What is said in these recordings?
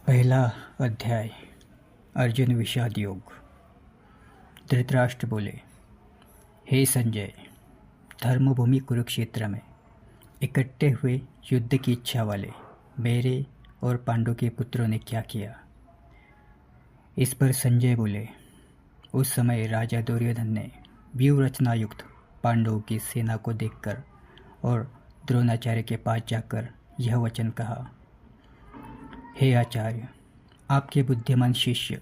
पहला अध्याय। अर्जुन विषाद योग। धृतराष्ट्र बोले, हे संजय, धर्मभूमि कुरुक्षेत्र में इकट्ठे हुए युद्ध की इच्छा वाले मेरे और पांडु के पुत्रों ने क्या किया। इस पर संजय बोले, उस समय राजा दुर्योधन ने व्यूह रचना युक्त पांडवों की सेना को देखकर और द्रोणाचार्य के पास जाकर यह वचन कहा, हे आचार्य, आपके बुद्धिमान शिष्य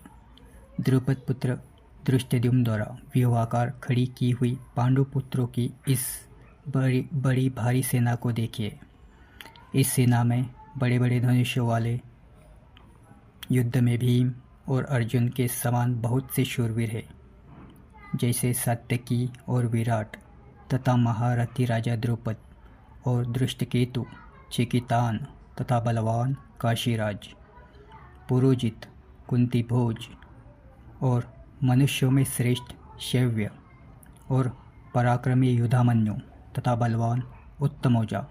द्रुपद पुत्र धृष्टद्युम्न द्वारा व्यूहाकार खड़ी की हुई पांडु पुत्रों की इस बड़ी भारी सेना को देखिए। इस सेना में बड़े बड़े धनुष्यों वाले युद्ध में भीम और अर्जुन के समान बहुत से शूरवीर हैं, जैसे सात्यकी और विराट तथा महारथी राजा द्रुपद और दृष्टकेतु, चिकितान तथा बलवान काशीराज, पुरोजित, कुंती भोज और मनुष्यों में श्रेष्ठ शैव्य और पराक्रमी युधामन्यु तथा बलवान उत्तमौजा,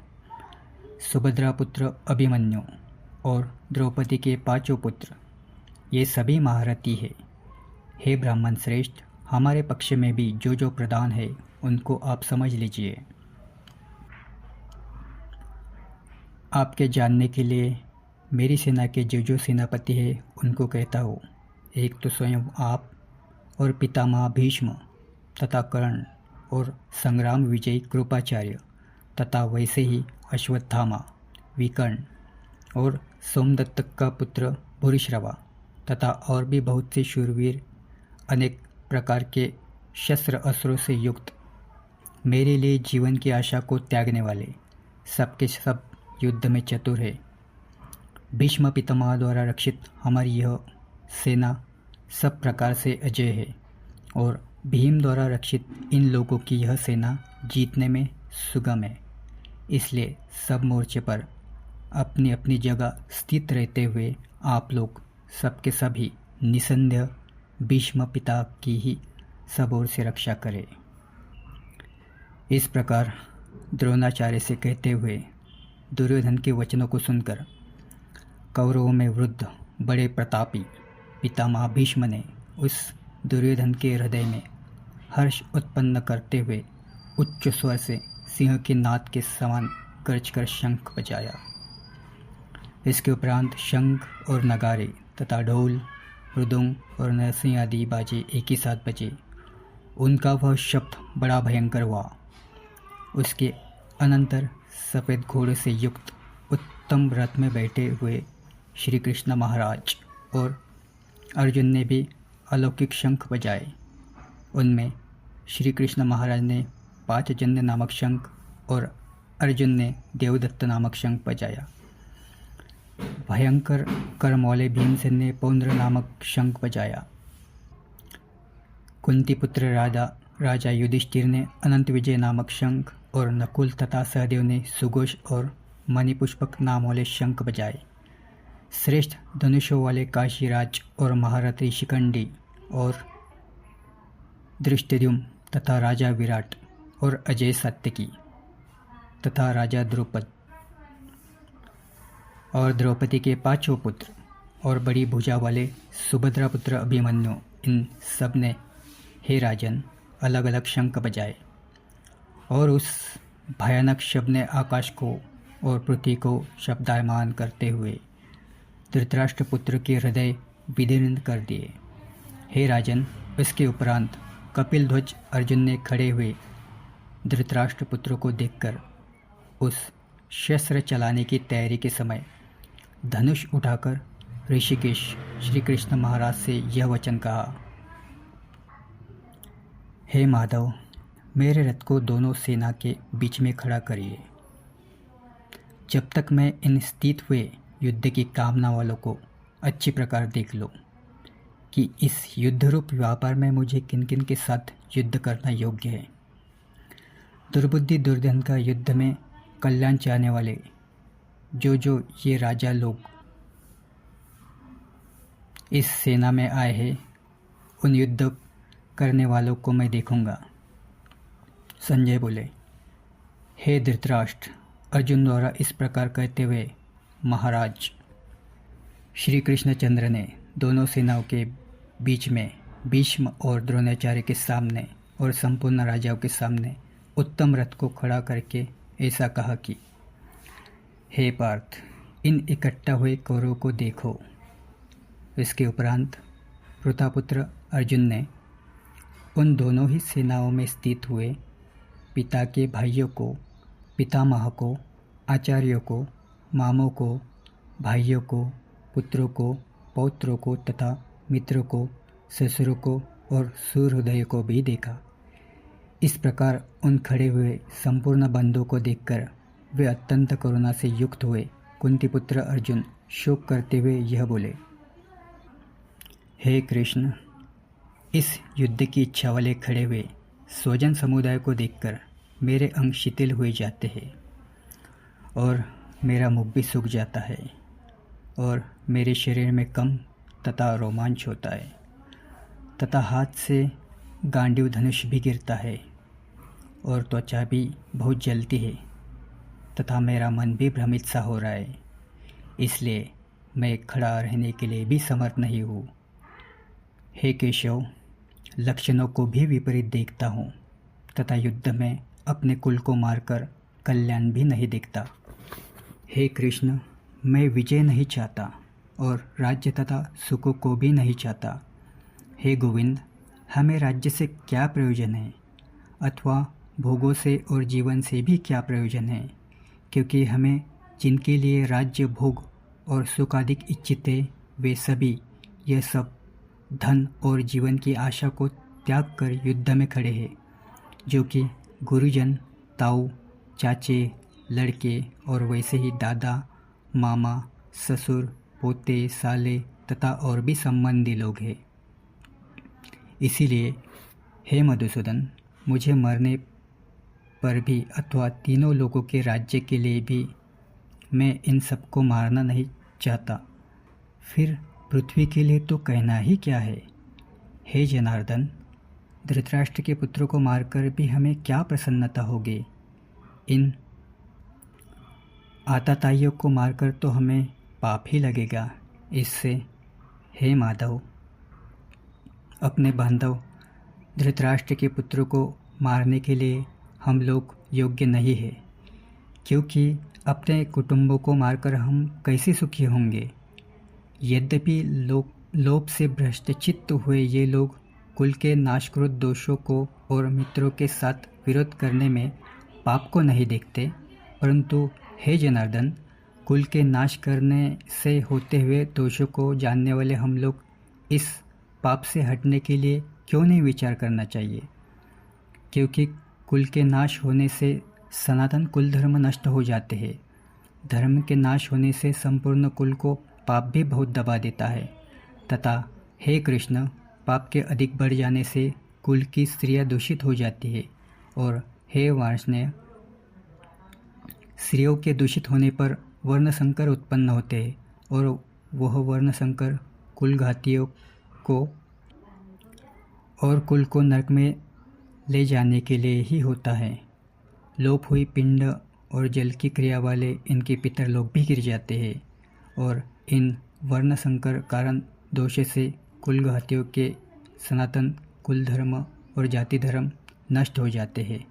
सुभद्रा पुत्र अभिमन्यु और द्रौपदी के पांचों पुत्र, ये सभी महारथी हैं। हे ब्राह्मण श्रेष्ठ, हमारे पक्ष में भी जो जो प्रधान है उनको आप समझ लीजिए। आपके जानने के लिए मेरी सेना के जो जो सेनापति है उनको कहता हूँ। एक तो स्वयं आप और पितामह भीष्म तथा कर्ण और संग्राम विजयी कृपाचार्य तथा वैसे ही अश्वत्थामा, विकर्ण और सोमदत्त का पुत्र भूरिश्रवा तथा और भी बहुत से शूरवीर, अनेक प्रकार के शस्त्र अस्त्रों से युक्त, मेरे लिए जीवन की आशा को त्यागने वाले, सबके सब युद्ध में चतुर है। भीष्म पितामह द्वारा रक्षित हमारी यह सेना सब प्रकार से अजय है और भीम द्वारा रक्षित इन लोगों की यह सेना जीतने में सुगम है। इसलिए सब मोर्चे पर अपनी अपनी जगह स्थित रहते हुए आप लोग सबके सभी निसंदेह भीष्म पिता की ही सब ओर से रक्षा करें। इस प्रकार द्रोणाचार्य से कहते हुए दुर्योधन के वचनों को सुनकर कौरवों में वृद्ध बड़े प्रतापी पितामह भीष्म ने उस दुर्योधन के हृदय में हर्ष उत्पन्न करते हुए उच्च स्वर से सिंह के नाद के समान गर्ज कर शंख बजाया। इसके उपरांत शंख और नगारे तथा ढोल, मृदंग और नरसिंह आदि बाजे एक ही साथ बजे। उनका वह शब्द बड़ा भयंकर हुआ। उसके अनंतर सफ़ेद घोड़े से युक्त उत्तम रथ में बैठे हुए श्री कृष्ण महाराज और अर्जुन ने भी अलौकिक शंख बजाए। उनमें श्री कृष्ण महाराज ने पांचजन्य नामक शंख और अर्जुन ने देवदत्त नामक शंख बजाया। भयंकर कर्म वाले भीमसेन ने पौंद्र नामक शंख बजाया। कुंती पुत्र राजा युधिष्ठिर ने अनंत विजय नामक शंख और नकुल तथा सहदेव ने सुघोष और मणिपुष्पक नाम वाले शंख बजाए। श्रेष्ठ धनुषों वाले काशीराज और महारथी शिखंडी और धृष्टद्युम्न तथा राजा विराट और अजय सात्यकी तथा राजा द्रुपद और द्रौपदी के पांचों पुत्र और बड़ी भुजा वाले सुभद्रा पुत्र अभिमन्यु, इन सब ने हे राजन अलग अलग शंख बजाए। और उस भयानक शब्द ने आकाश को और पृथ्वी को शब्दायमान करते हुए धृतराष्ट्र पुत्र के हृदय विदीर्ण कर दिए। हे राजन, इसके उपरांत कपिल ध्वज अर्जुन ने खड़े हुए धृतराष्ट्र पुत्र को देखकर उस शस्त्र चलाने की तैयारी के समय धनुष उठाकर ऋषिकेश श्री कृष्ण महाराज से यह वचन कहा, हे माधव, मेरे रथ को दोनों सेना के बीच में खड़ा करिए। जब तक मैं इन स्थित हुए युद्ध की कामना वालों को अच्छी प्रकार देख लूं कि इस युद्ध रूप व्यापार में मुझे किन किन के साथ युद्ध करना योग्य है। दुर्बुद्धि दुर्योधन का युद्ध में कल्याण चाहने वाले जो ये राजा लोग इस सेना में आए हैं, उन युद्ध करने वालों को मैं देखूंगा। संजय बोले, हे धृतराष्ट्र, अर्जुन द्वारा इस प्रकार कहते हुए महाराज श्री कृष्णचंद्र ने दोनों सेनाओं के बीच में भीष्म और द्रोणाचार्य के सामने और संपूर्ण राजाओं के सामने उत्तम रथ को खड़ा करके ऐसा कहा कि हे पार्थ, इन इकट्ठा हुए कौरवों को देखो। इसके उपरांत प्रतापुत्र अर्जुन ने उन दोनों ही सेनाओं में स्थित हुए पिता के भाइयों को, पितामह को, आचार्यों को, मामों को, भाइयों को, पुत्रों को, पौत्रों को तथा मित्रों को, ससुरों को और सूरहृदय को भी देखा। इस प्रकार उन खड़े हुए संपूर्ण बंधुओं को देखकर वे अत्यंत करुणा से युक्त हुए कुंतीपुत्र अर्जुन शोक करते हुए यह बोले, हे कृष्ण, इस युद्ध की इच्छा वाले खड़े हुए स्वजन समुदाय को देखकर मेरे अंग शिथिल हुए जाते हैं और मेरा मुख भी सूख जाता है और मेरे शरीर में कम तथा रोमांच होता है तथा हाथ से गांडीव धनुष भी गिरता है और त्वचा भी बहुत जलती है तथा मेरा मन भी भ्रमित सा हो रहा है। इसलिए मैं खड़ा रहने के लिए भी समर्थ नहीं हूँ। हे केशव, लक्षणों को भी विपरीत देखता हूँ तथा युद्ध में अपने कुल को मारकर कल्याण भी नहीं देखता। हे कृष्ण, मैं विजय नहीं चाहता और राज्य तथा सुखों को भी नहीं चाहता। हे गोविंद, हमें राज्य से क्या प्रयोजन है अथवा भोगों से और जीवन से भी क्या प्रयोजन है, क्योंकि हमें जिनके लिए राज्य, भोग और सुख आदि इच्छित है वे सभी यह सब धन और जीवन की आशा को त्याग कर युद्ध में खड़े हैं, जो कि गुरुजन, ताऊ, चाचे, लड़के और वैसे ही दादा, मामा, ससुर, पोते, साले तथा और भी संबंधी लोग हैं। इसीलिए हे मधुसूदन, मुझे मरने पर भी अथवा तीनों लोगों के राज्य के लिए भी मैं इन सबको मारना नहीं चाहता। फिर पृथ्वी के लिए तो कहना ही क्या है। हे जनार्दन, धृतराष्ट्र के पुत्रों को मारकर भी हमें क्या प्रसन्नता होगी। इन आताताइयों को मारकर तो हमें पाप ही लगेगा। इससे हे माधव, अपने बांधव धृतराष्ट्र के पुत्रों को मारने के लिए हम लोग योग्य नहीं है, क्योंकि अपने कुटुंबों को मारकर हम कैसे सुखी होंगे। यद्यपि लोभ से भ्रष्टचित्त हुए ये लोग कुल के नाशकृत दोषों को और मित्रों के साथ विरोध करने में पाप को नहीं देखते, परंतु हे जनार्दन, कुल के नाश करने से होते हुए दोषों को जानने वाले हम लोग इस पाप से हटने के लिए क्यों नहीं विचार करना चाहिए। क्योंकि कुल के नाश होने से सनातन कुल धर्म नष्ट हो जाते हैं। धर्म के नाश होने से संपूर्ण कुल को पाप भी बहुत दबा देता है तथा हे कृष्ण, पाप के अधिक बढ़ जाने से कुल की स्त्रियां दूषित हो जाती है और हे वार्ष्णेय, स्त्रियों के दूषित होने पर वर्ण संकर उत्पन्न होते हैं और वह वर्ण संकर कुलघातियों को और कुल को नरक में ले जाने के लिए ही होता है। लोप हुई पिंड और जल की क्रिया वाले इनके पितर लोग भी गिर जाते हैं और इन वर्ण संकर कारण दोष से कुलघातियों के सनातन कुल धर्म और जाति धर्म नष्ट हो जाते हैं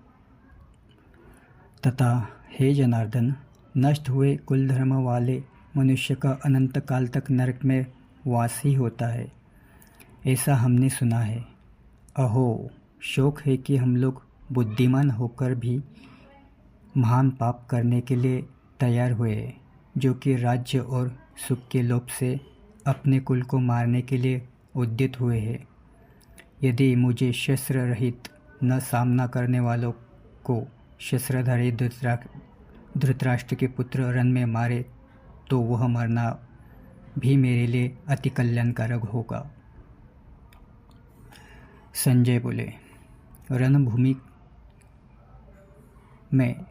तथा हे जनार्दन, नष्ट हुए कुल धर्म वाले मनुष्य का अनंत काल तक नरक में वास ही होता है, ऐसा हमने सुना है। अहो, शोक है कि हम लोग बुद्धिमान होकर भी महान पाप करने के लिए तैयार हुए, जो कि राज्य और सुख के लोभ से अपने कुल को मारने के लिए उद्यत हुए हैं। यदि मुझे शस्त्र रहित न सामना करने वालों को शस्त्रधारी धृतराष्ट्र के पुत्र रण में मारे तो वह मरना भी मेरे लिए अति कल्याणकारक होगा। संजय बोले, रणभूमि में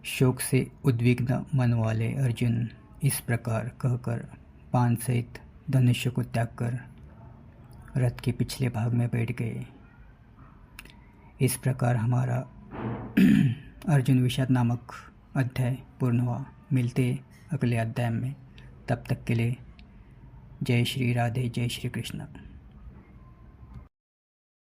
शोक से उद्विग्न मन वाले अर्जुन इस प्रकार कहकर बाण सहित धनुष्य को त्याग कर रथ के पिछले भाग में बैठ गए। इस प्रकार हमारा अर्जुन विषाद नामक अध्याय पूर्ण हुआ। मिलते अगले अध्याय में, तब तक के लिए जय श्री राधे, जय श्री कृष्ण।